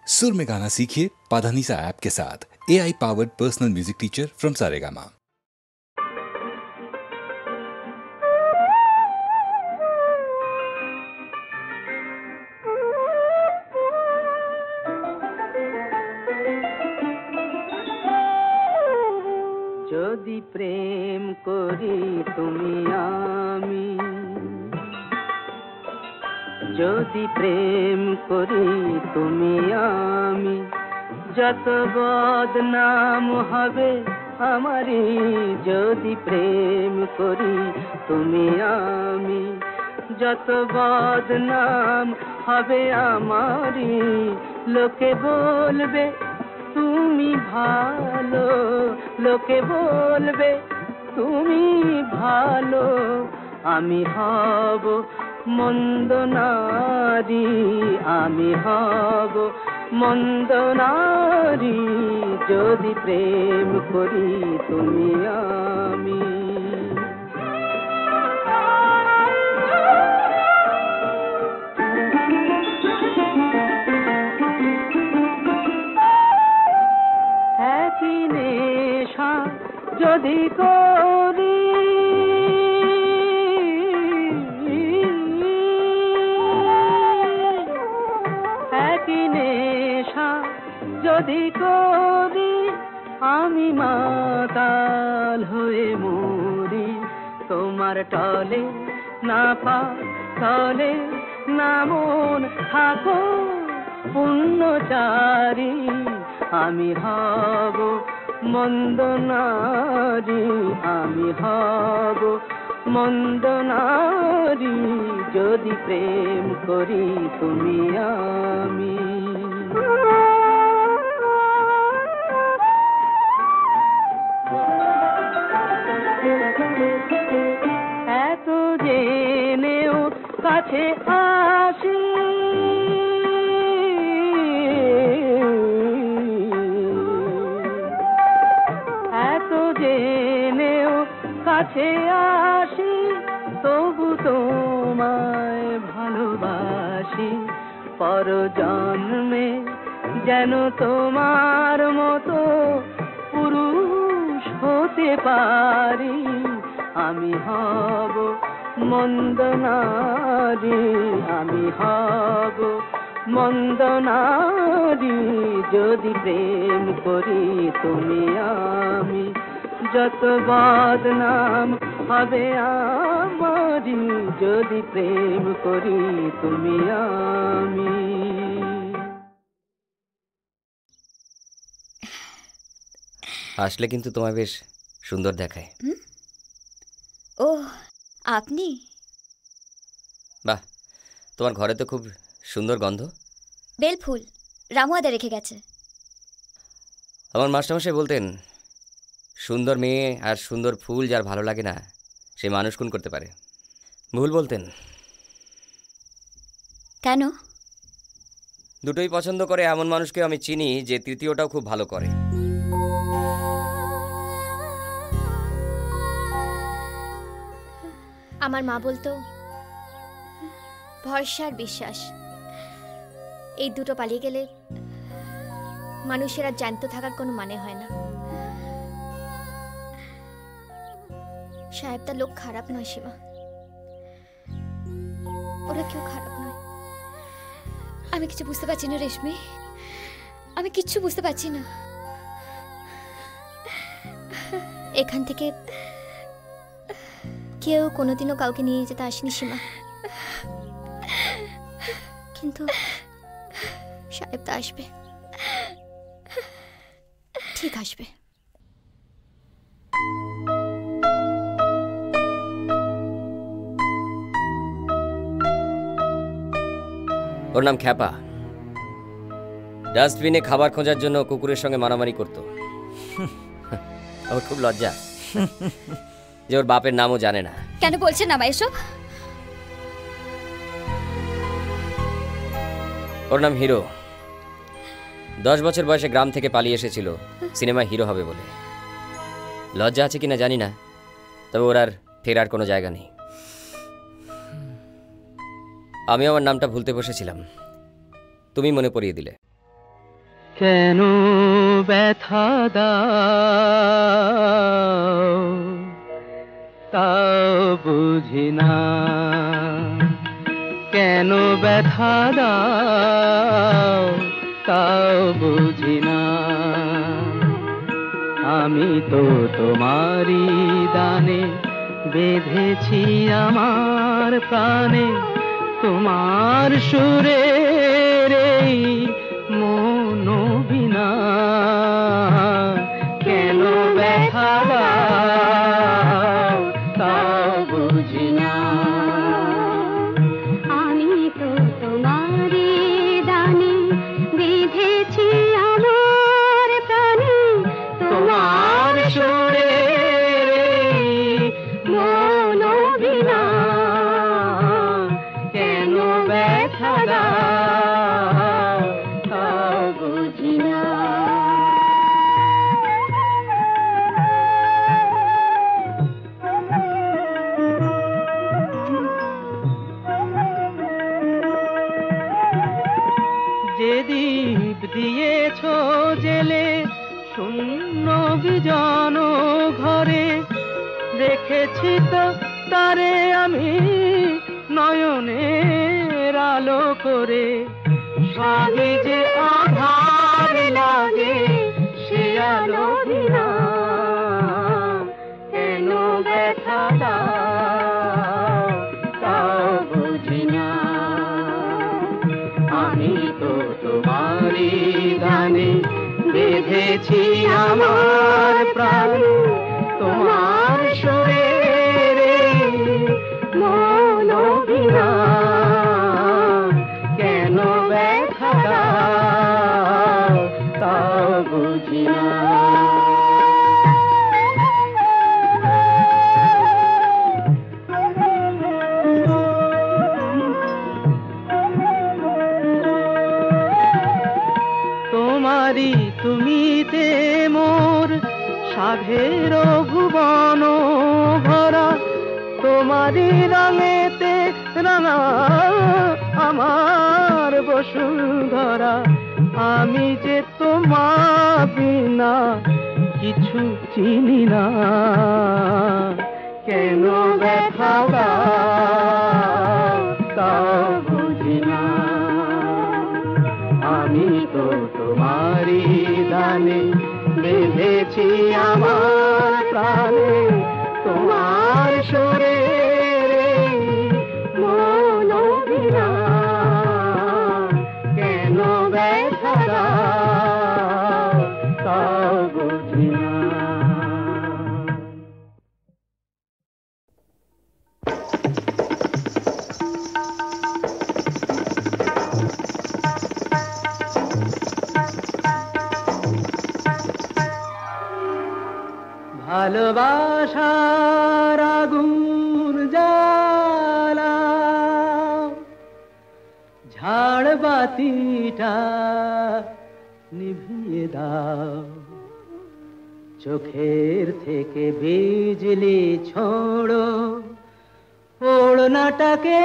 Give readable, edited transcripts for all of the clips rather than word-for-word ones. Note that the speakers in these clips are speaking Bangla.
सुर में गाना सीखिए पाधानीसा ऐप के साथ। AI powered personal music teacher from Saregama. যদি প্রেম করি তুমি আমি, যদি প্রেম করি তুমি আমি, যত বদনাম হবে আমারই। যদি প্রেম করি তুমি আমি, যত বদনাম হবে আমারই। লোকে বলবে তুমি ভালো, লোকে বলবে তুমি ভালো, আমি হব মন্দ নারী, আমি হব মন্দ নারী। যদি প্রেম করি তুমি আমি। একই নেশা যদি করি, একই নেশা যদি করি, আমি মাতাল হয়ে মরি। তোমার টলে না পা টলে না মন, থাকো পুণ্যচারী, আমি হব মন্দ নারী, আমি হব মন্দ নারী। যদি প্রেম করি তুমি আমি। এত জেনেও কাছে আসি, এত জেনেও কাছে আসি, তবু তোমায় ভালোবাসি। পর জন্মে যেন তোমার মতো পুরুষ হতে পারি, আমি হব মন্দ নারী, আমি হব মন্দ নারী। যদি প্রেম করি তুমি আমি, যত বদনাম হবে আমারই। যদি প্রেম করি তুমি আমি। আসলে কিন্তু তোমায় বেশ সুন্দর দেখায়। ও আপনি? বাহ, তোমার ঘরে তো খুব সুন্দর গন্ধ। বেলফুল রামুয়াদা রেখে গেছে। আমার মাস্টারমশাই বলতেন, সুন্দর মেয়ে আর সুন্দর ফুল যার ভালো লাগে না সে মানুষ খুন করতে পারে। ভুল বলতেন। কেন? দুটোই পছন্দ করে এমন মানুষকে আমি চিনি যে তৃতীয়টাও খুব ভালো করে। আমার মা বলতো ভরসা আর বিশ্বাস এই দুটো পালিয়ে গেলে মানুষের আর জ্যান্ত থাকার কোনো মানে হয় না। সাহেবটা লোক খারাপ নয় সীমা, ওরা কেউ খারাপ নয়। আমি কিছু বুঝতে পারছি না রেশমি, আমি কিচ্ছু বুঝতে পারছি না। এখান থেকে কেউ কোনোদিনও কাউকে নিয়ে যেতে আসেনি সীমা, কিন্তু সাহেবটা আসবে, ঠিক আসবে। ওর নাম খ্যাপা। ডাস্টবিনে খাবার খোঁজার জন্য কুকুরের সঙ্গে মারামারি করত। ওর খুব লজ্জা যে ওর বাপের নামও জানে না। কেন বলছেন না এসব? ওর নাম হিরো। 10 বছর বয়সে গ্রাম থেকে পালিয়ে এসেছিল সিনেমায় হিরো হবে বলে। লজ্জা আছে কিনা জানি না, তবে ওর আর ফেরার কোনো জায়গা নেই। আমি আমার নামটা ভুলতে বসেছিলাম, তুমি মনে পড়িয়ে দিলে। কেন ব্যথা দাও তাও বুঝি না, কেন ব্যথা দাও তাও বুঝি না। আমি তো তোমারই দানে বেঁধেছি আমার প্রাণে, তোমার সুরের এই মন বিনা। কেন ব্যথা দাও তাও বুঝি না। আমি তো তোমারই দানে বেঁধেছি আমার প্রাণে, তোমার সুরের এই মন বিনা। কেন ব্যথা দাও তাও বুঝি না। যে দীপ দিয়েছ জেলে শূন্য বিজন ঘরে, দেখেছি তো তারে আমি নয়নের আলো করে। স্বামী যে আধার লাগে সে আলো বিনা। কেন ব্যথা দাও তাও বুঝি না। আমি তো তোমারই দানে বেঁধেছি আমার প্রাণে, তোমার সুরের মন বিনা। কেন ব্যথা দাও তাও বুঝি না। তোমারি তুমিতে মোর সাধের ভুবন ভরা, তোমারি রঙেতে রাঙা আমার বসুন্ধরা। আমি যে তোমার বিনা কিছু চিনি না। কেন ব্যথা দাও তাও বুঝি না। আমি তো তোমারই দানে বেঁধেছি আমার প্রাণে, তোমার সুরের মন বিনা। কেন ব্যথা দাও তাও বুঝি না। ভালোবাসার আগুন জ্বালা, ঝাড় বাতিটা নিভিয়ে দাও। চোখের থেকে বিজলি ছোড়ো, ওড়নাটাকে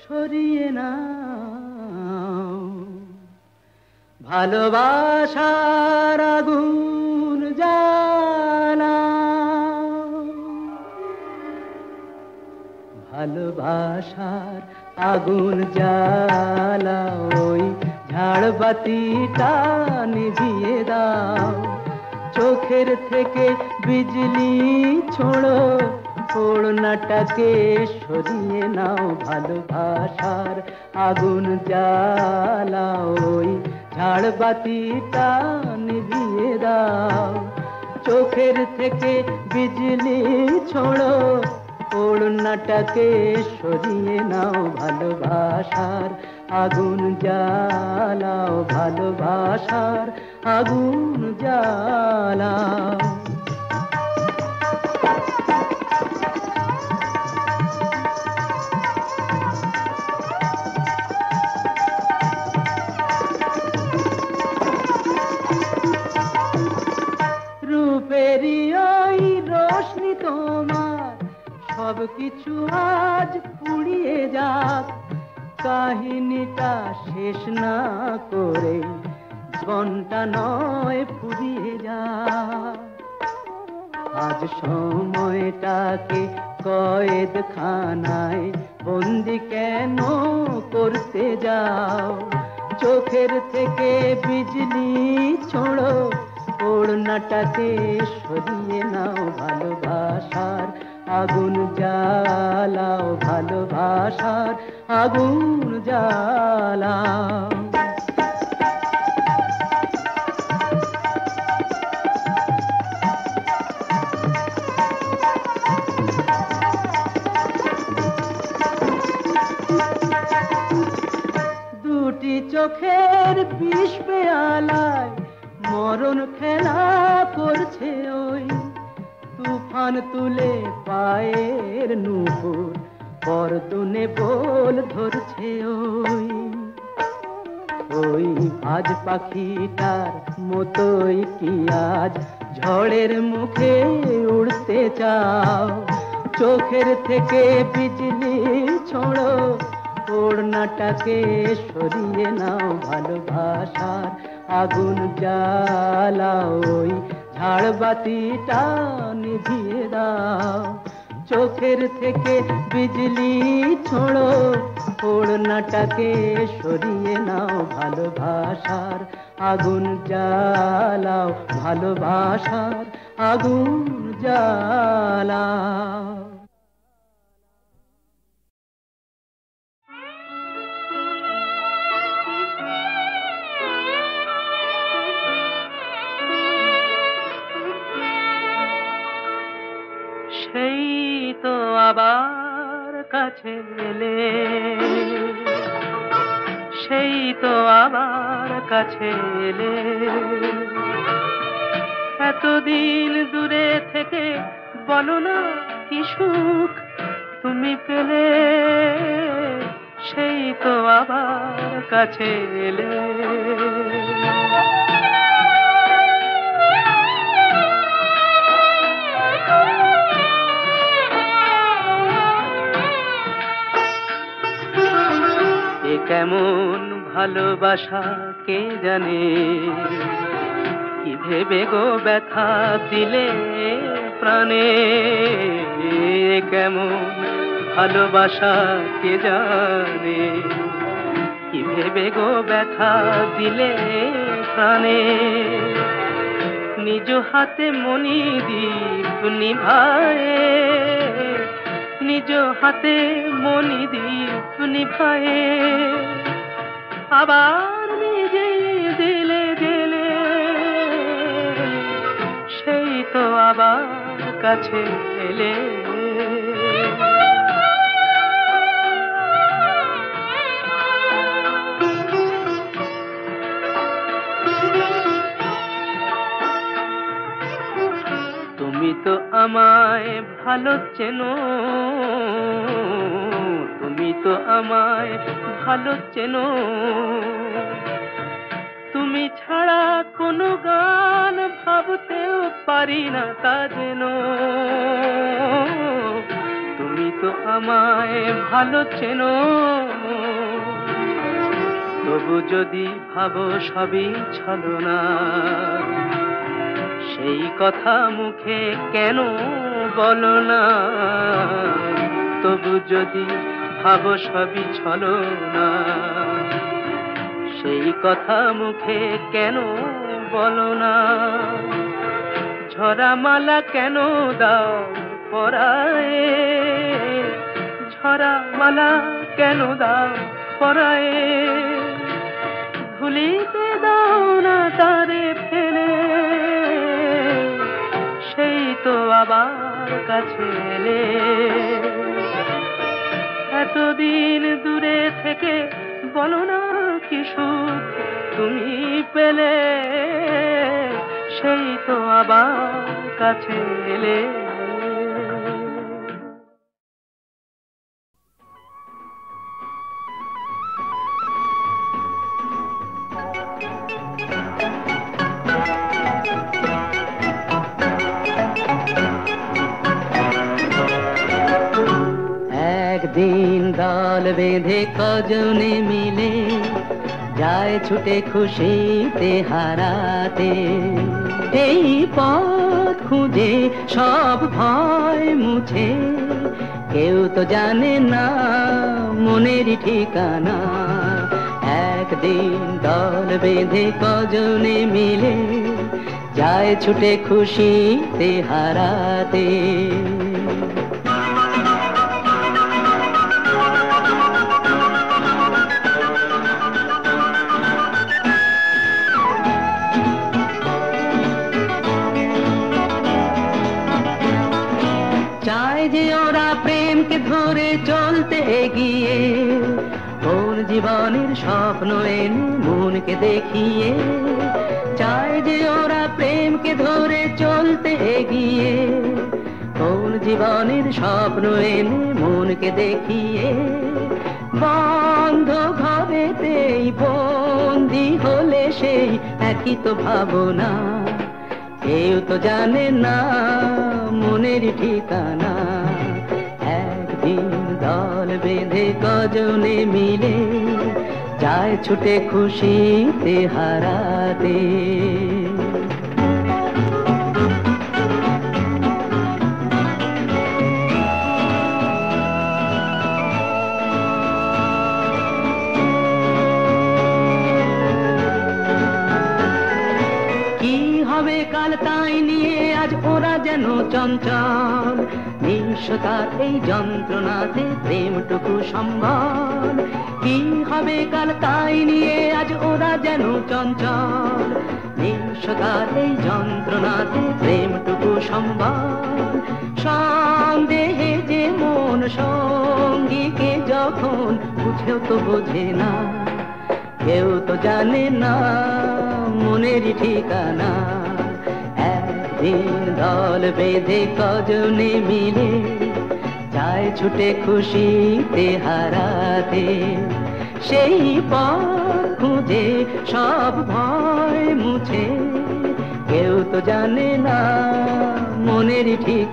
সরিয়ে নাও। ভালোবাসার আগুন জ্বালা, ভালোবাসার আগুন জ্বালা। ওই ঝাড়বাতিটা নিভিয়ে দাও। চোখের থেকে বিজলি ছোড়ো, ওড়নাটাকে সরিয়ে নাও। ভালোবাসার আগুন জ্বালা, ওই ঝাড়বাতিটা নিভিয়ে দাও। চোখের থেকে বিজলি ছোড়ো, ওড়নাটাকে সরিয়ে নাও। ভালোবাসার আগুন জ্বালাও, ভালোবাসার আগুন জ্বালাও। রূপেরই ওই রোশনি তোমার সব কিছু আজ পুড়িয়ে যাক। কাহিনীটা শেষ না করে জীবনটা নয় ফুরিয়ে যায়। আজ সময়টাকে কয়েদখানায় বন্দি কেন করতে যাও? চোখের থেকে বিজলি ছোড়ো, ওড়নাটাকে সরিয়ে নাও, ভালোবাসার আগুন জ্বালাও, ভালোবাসার আগুন জ্বালাও। দুটি চোখের বিষ পেয়ালায় মরণ খেলা করছে ওই, তুফান তুলে পায়ের নুপুর পরদুনে বল ধরছে ওই। ওই আজ পাখিটার মতোই কি আজ ঝড়ের মুখে উড়তে চাও? চোখের থেকে বিজলি ছোড়ো, ওড়নাটাকে সরিয়ে নাও, ভালোবাসার আগুন জ্বালাও, ওই ঝাড়বাতিটা নিভিয়ে দাও। চোখের থেকে বিজলি ছোড়ো, ওড়নাটাকে সরিয়ে নাও, ভালোবাসার আগুন জ্বালাও, ভালোবাসার আগুন জ্বালাও। সেই তো আবার কাছে এলে, সেই তো আবার কাছে এলে, এতদিন দূরে থেকে বলো না কি সুখ তুমি পেলে। সেই তো আবার কাছে এলে। কেমন ভালোবাসা কে জানে, কি ভেবে গো ব্যথা দিলে প্রাণে। কেমন ভালোবাসা কে জানে, কি ভেবে গো ব্যথা দিলে প্রাণে। নিজ হাতে মণিদীপ নিভায়ে, নিজ হাতে মণিদীপ নিভায়ে, আবার নিজে দিলে দিলে। সেই তো আবার কাছে এলে। তুমি তো আমায় ভালো চেনো, তুমি তো আমায় ভালো চেনো। তুমি ছাড়া কোনো গান ভাবতেও পারি না তা যেন। তুমি তো আমায় ভালো চেনো, তবু যদি ভাবো সবই ছলনা, সেই কথা মুখে কেন বলো না। তবু যদি ভাবো সবই ছলনা, সেই কথা মুখে কেন বলো না। ঝরা মালা কেন দাও পরায়ে, ঝরা মালা কেন দাও পরায়ে। ভুলিতে দাও না তারে ফেলে, সেই তো আবার কাছে এলে। এতদিন দূরে থেকে বলো না কি সুখ তুমি পেলে। সেই তো আবার কাছে এলে। একদিন দল বেঁধে কজনে মিলে যায় ছুটে খুশিতে হারাতে। এই পথ খুঁজে সব ভয় মুছে, কেউ তো জানে না মনের ঠিকানা। একদিন দল বেঁধে কজনে মিলে যায় ছুটে খুশিতে হারাতে। চায় যে ওরা প্রেমকে ধরে চলতে এগিয়ে, কোন জীবনের স্বপ্ন এনে মনকে দেখিয়ে। চায় যে ওরা প্রেমকে ধরে চলতে এগিয়ে, কোন জীবনের স্বপ্ন এনে মনকে দেখিয়ে। বন্ধ ঘরেতেই বন্দি হলে সেই একই তো ভাবনা, কেউ তো জানে না মনের ঠিকানা। একদিন দল বেঁধে কজনে মিলে যায় ছুটে খুশিতে হারাতে। হবে কাল তাই নিয়ে আজ ওরা যেন চঞ্চল, নিঃস্বতার এই যন্ত্রণাতে প্রেমটুকু সম্বল। কি হবে কাল তাই নিয়ে আজ ওরা যেন চঞ্চল, নিঃস্বতার এই যন্ত্রণাতে প্রেমটুকু সম্বল। সন্দেহে যে মন সঙ্গীকে যখন বুঝেও তো বোঝে না, কেউ তো জানে না মনের ঠিকানা। একদিন দল বেঁধে কজনে মিলে যায় ছুটে খুশিতে হারাতে। সেই পথ খুঁজে সব ভয় মুছে, কেউ তো জানে না মনের ঠিকানা।